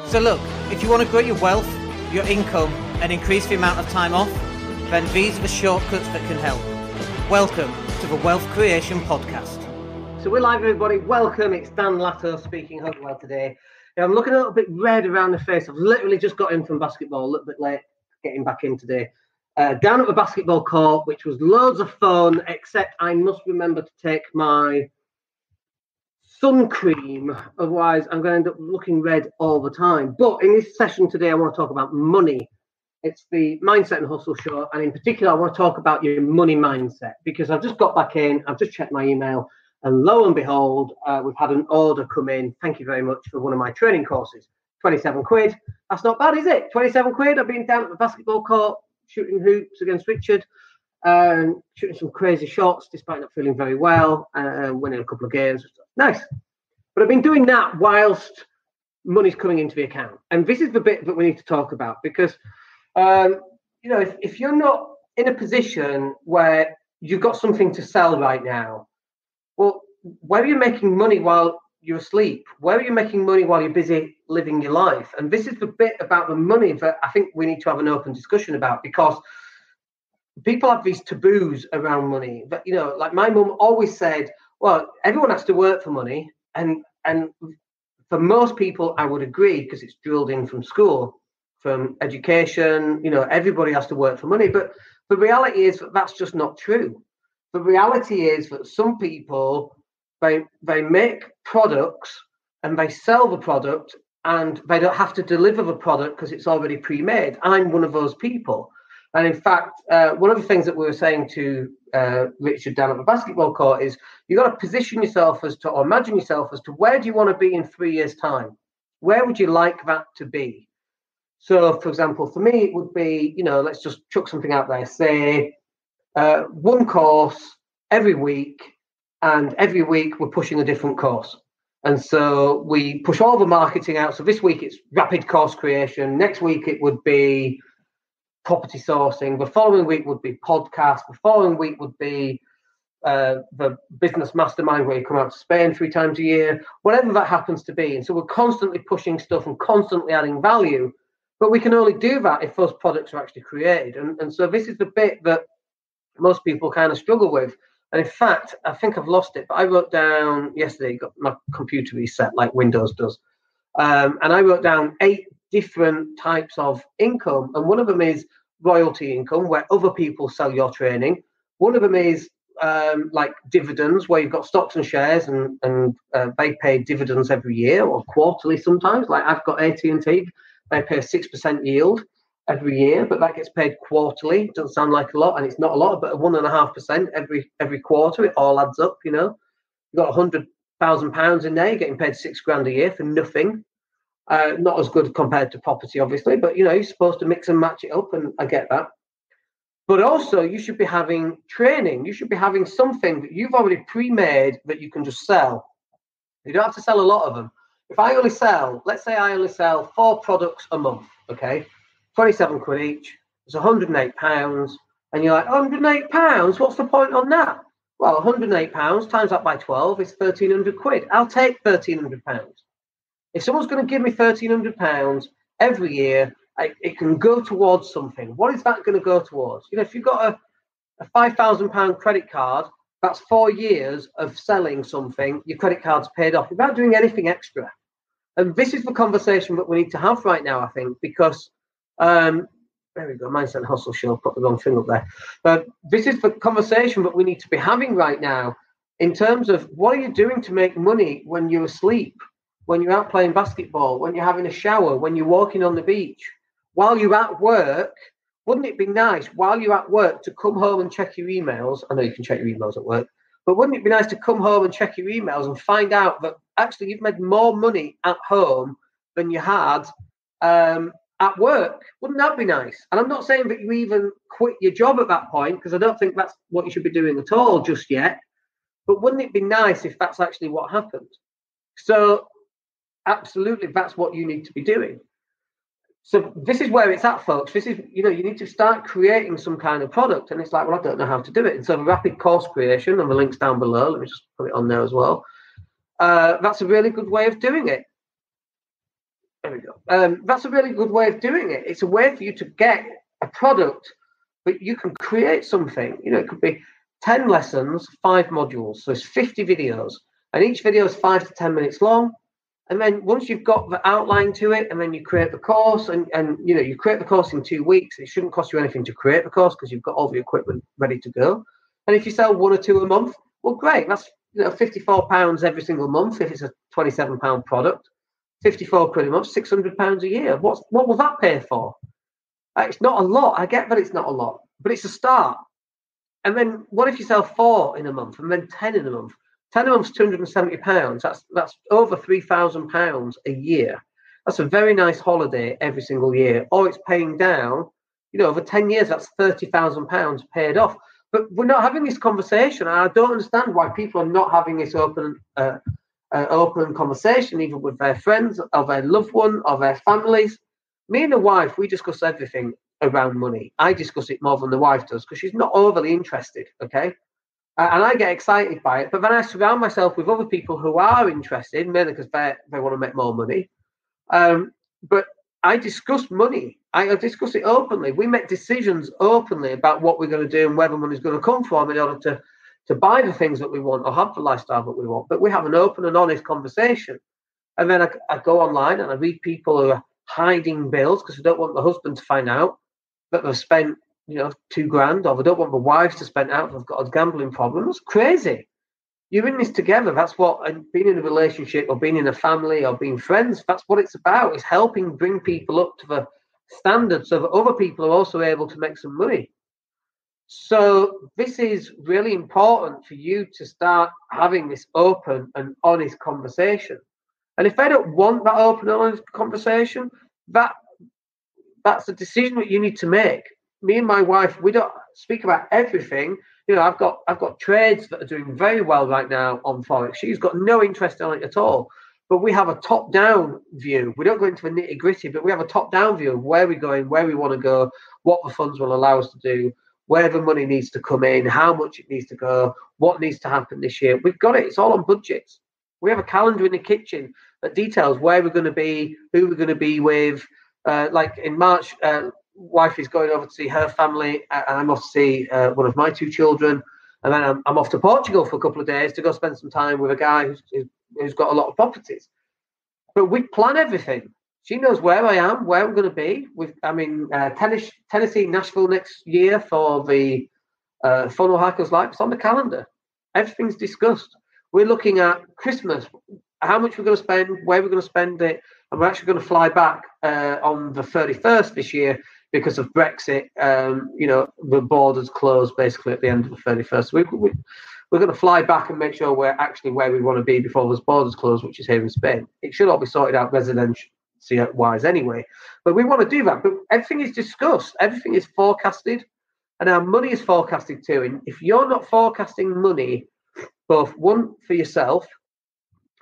So look, if you want to grow your wealth, your income, and increase the amount of time off, then these are the shortcuts that can help. Welcome to the Wealth Creation Podcast. So we're live, everybody. Welcome. It's Dan Latto speaking. Hope you're well today. I'm looking a little bit red around the face. I've literally just got in from basketball, a little bit late getting back in today. Down at the basketball court, which was loads of fun, except I must remember to take my sun cream, otherwise I'm going to end up looking red all the time. But in this session today, I want to talk about money. It's the Mindset and Hustle show, and in particular, I want to talk about your money mindset, because I've just got back in, I've just checked my email, and lo and behold, we've had an order come in. Thank you very much for one of my training courses. 27 quid. That's not bad, is it? 27 quid. I've been down at the basketball court, shooting hoops against Richard, shooting some crazy shots, despite not feeling very well, winning a couple of games. Nice. But I've been doing that whilst money's coming into the account. And this is the bit that we need to talk about, because, if you're not in a position where you've got something to sell right now, well, where are you making money while you're asleep? Where are you making money while you're busy living your life? And this is the bit about the money that I think we need to have an open discussion about, because people have these taboos around money. But, like my mum always said, well, everyone has to work for money. And for most people, I would agree, because it's drilled in from school, from education, everybody has to work for money. But the reality is that that's just not true. The reality is that some people, they make products and they sell the product, and they don't have to deliver the product because it's already pre-made. I'm one of those people. And in fact, one of the things that we were saying to Richard down at the basketball court is you've got to position yourself or imagine yourself as to where do you want to be in 3 years' time? Where would you like that to be? So, for example, for me, it would be, let's just chuck something out there. Say one course every week, and every week we're pushing a different course. And so we push all the marketing out. So this week it's rapid course creation. Next week it would be property sourcing. The following week would be podcast. The following week would be the business mastermind, where you come out to Spain 3 times a year, whatever that happens to be. And so we're constantly pushing stuff and constantly adding value, but we can only do that if those products are actually created. And so this is the bit that most people kind of struggle with. And in fact, I think I've lost it, but I wrote down yesterday, got my computer reset like Windows does. And I wrote down 8 different types of income. And one of them is royalty income, where other people sell your training. One of them is like dividends, where you've got stocks and shares, and they pay dividends every year or quarterly sometimes. Like I've got AT&T, they pay a 6% yield every year, but that gets paid quarterly. It doesn't sound like a lot, and it's not a lot, but 1.5% every quarter. It all adds up. You've got £100,000 in there, you're getting paid £6,000 a year for nothing. Not as good compared to property, obviously, but you're supposed to mix and match it up, and I get that. But also, you should be having training. You should be having something that you've already pre-made that you can just sell. You don't have to sell a lot of them. If I only sell, let's say I only sell 4 products a month, okay, 27 quid each, it's £108, and you're like, £108, what's the point on that? Well, £108 times that by 12 is 1,300 quid. I'll take £1,300. If someone's going to give me £1,300 every year, it can go towards something. What is that going to go towards? If you've got a £5,000 credit card, that's 4 years of selling something. Your credit card's paid off without doing anything extra. And this is the conversation that we need to have right now, I think, because there we go, Mindset and Hustle show, put the wrong thing up there. But this is the conversation that we need to be having right now in terms of what are you doing to make money when you're asleep, when you're out playing basketball, when you're having a shower, when you're walking on the beach, while you're at work. Wouldn't it be nice while you're at work to come home and check your emails? I know you can check your emails at work, but wouldn't it be nice to come home and check your emails and find out that actually you've made more money at home than you had at work? Wouldn't that be nice? And I'm not saying that you even quit your job at that point, because I don't think that's what you should be doing at all just yet. But wouldn't it be nice if that's actually what happened? So absolutely, that's what you need to be doing. So this is where it's at, folks. This is, you need to start creating some kind of product. And it's like, well, I don't know how to do it. And so the rapid course creation, and the link's down below. Let me just put it on there as well. That's a really good way of doing it. There we go. That's a really good way of doing it. It's a way for you to get a product, but you can create something. It could be 10 lessons, 5 modules. So it's 50 videos, and each video is 5 to 10 minutes long. And then once you've got the outline to it, and then you create the course, and you create the course in 2 weeks. It shouldn't cost you anything to create the course because you've got all the equipment ready to go. And if you sell 1 or 2 a month, well, great. That's £54 every single month if it's a £27 product. 54 quid a month, £600 a year. What will that pay for? It's not a lot. I get that it's not a lot, but it's a start. And then what if you sell 4 in a month and then 10 in a month? 10 a month is £270. That's over £3,000 a year. That's a very nice holiday every single year. Or it's paying down, over 10 years, that's £30,000 paid off. But we're not having this conversation. And I don't understand why people are not having this open conversation, even with their friends or their loved one or their families. Me and the wife, we discuss everything around money. I discuss it more than the wife does because she's not overly interested, okay? And I get excited by it. But then I surround myself with other people who are interested, mainly because they want to make more money. But I discuss money. I discuss it openly. We make decisions openly about what we're going to do and where the money's going to come from in order to buy the things that we want or have the lifestyle that we want. But we have an open and honest conversation. And then I go online and I read people who are hiding bills because they don't want the husband to find out that they've spent, £2,000, or they don't want the wives to spend out if they've got a gambling problem. It's crazy. You're in this together. That's what being in a relationship or being in a family or being friends, that's what it's about. It's helping bring people up to the standard so that other people are also able to make some money. So this is really important for you to start having this open and honest conversation. And if they don't want that open and honest conversation, that's a decision that you need to make. Me and my wife, we don't speak about everything. I've got trades that are doing very well right now on Forex. She's got no interest in it at all. But we have a top-down view. We don't go into the nitty-gritty, but we have a top-down view of where we're going, where we want to go, what the funds will allow us to do, where the money needs to come in, how much it needs to go, what needs to happen this year. We've got it. It's all on budgets. We have a calendar in the kitchen that details where we're going to be, who we're going to be with. Like in March, wife is going over to see her family, and I'm off to see one of my 2 children. And then I'm off to Portugal for a couple of days to go spend some time with a guy who's got a lot of properties. But we plan everything. She knows where I am, where I'm going to be. I'm in Tennessee, Nashville next year for the Funnel Hackers Live. It's on the calendar. Everything's discussed. We're looking at Christmas, how much we're going to spend, where we're going to spend it. And we're actually going to fly back on the 31st this year because of Brexit. The borders closed basically at the end of the 31st. So we're going to fly back and make sure we're actually where we want to be before those borders close, which is here in Spain. It should all be sorted out residential-wise anyway. But we want to do that. But everything is discussed. Everything is forecasted. And our money is forecasted too. And if you're not forecasting money, both 1, for yourself,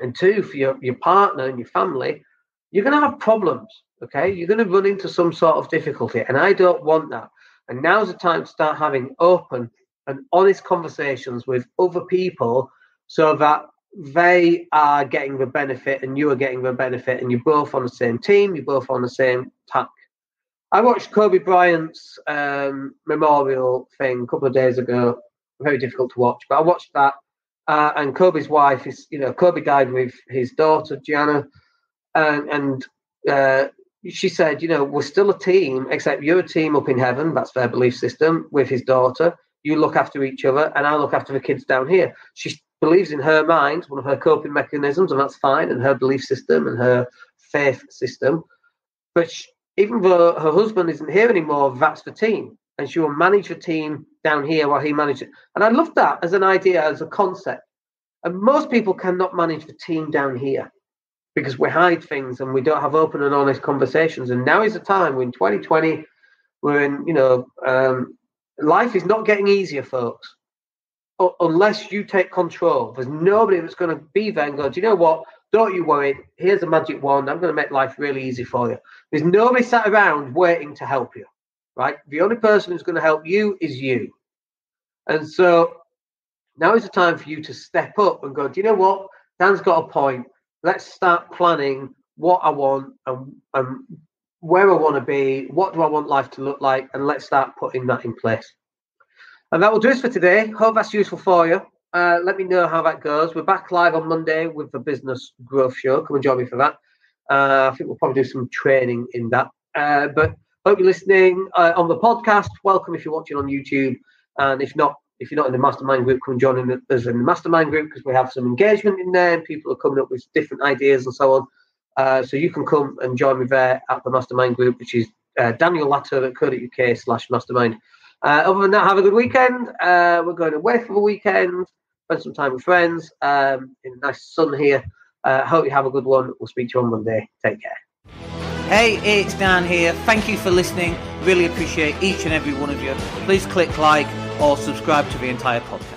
and 2, for your partner and your family, you're going to have problems, okay? You're going to run into some sort of difficulty, and I don't want that. And now's the time to start having open and honest conversations with other people so that they are getting the benefit and you are getting the benefit, and you're both on the same team, you're both on the same tack. I watched Kobe Bryant's memorial thing a couple of days ago. Very difficult to watch, but I watched that. And Kobe's wife is, Kobe died with his daughter, Gianna. And she said, we're still a team, except you're a team up in heaven. That's their belief system with his daughter. You look after each other, and I look after the kids down here. She believes in her mind, one of her coping mechanisms, and that's fine, and her belief system and her faith system. But even though her husband isn't here anymore, that's the team. And she will manage the team down here while he manages it. And I love that as an idea, as a concept. And most people cannot manage the team down here because we hide things and we don't have open and honest conversations. And now is the time. We're in 2020. We're in, life is not getting easier, folks, unless you take control. There's nobody that's going to be there and go, do you know what? Don't you worry. Here's a magic wand. I'm going to make life really easy for you. There's nobody sat around waiting to help you, right? The only person who's going to help you is you. And so now is the time for you to step up and go, do you know what? Dan's got a point. Let's start planning what I want and where I want to be, what do I want life to look like, and let's start putting that in place. And that will do us for today. Hope that's useful for you. Let me know how that goes. We're back live on Monday with the Business Growth Show. Come and join me for that. I think we'll probably do some training in that. But hope you're listening on the podcast. Welcome if you're watching on YouTube. And if you're not in the mastermind group, come and join us in the mastermind group, because we have some engagement in there and people are coming up with different ideas and so on. So you can come and join me there at the mastermind group, which is daniellatto.co.uk/mastermind. Other than that, have a good weekend. We're going away for the weekend, spend some time with friends in the nice sun here. Hope you have a good one. We'll speak to you on Monday. Take care. Hey, it's Dan here. Thank you for listening. Really appreciate each and every one of you. Please click like or subscribe to the entire podcast.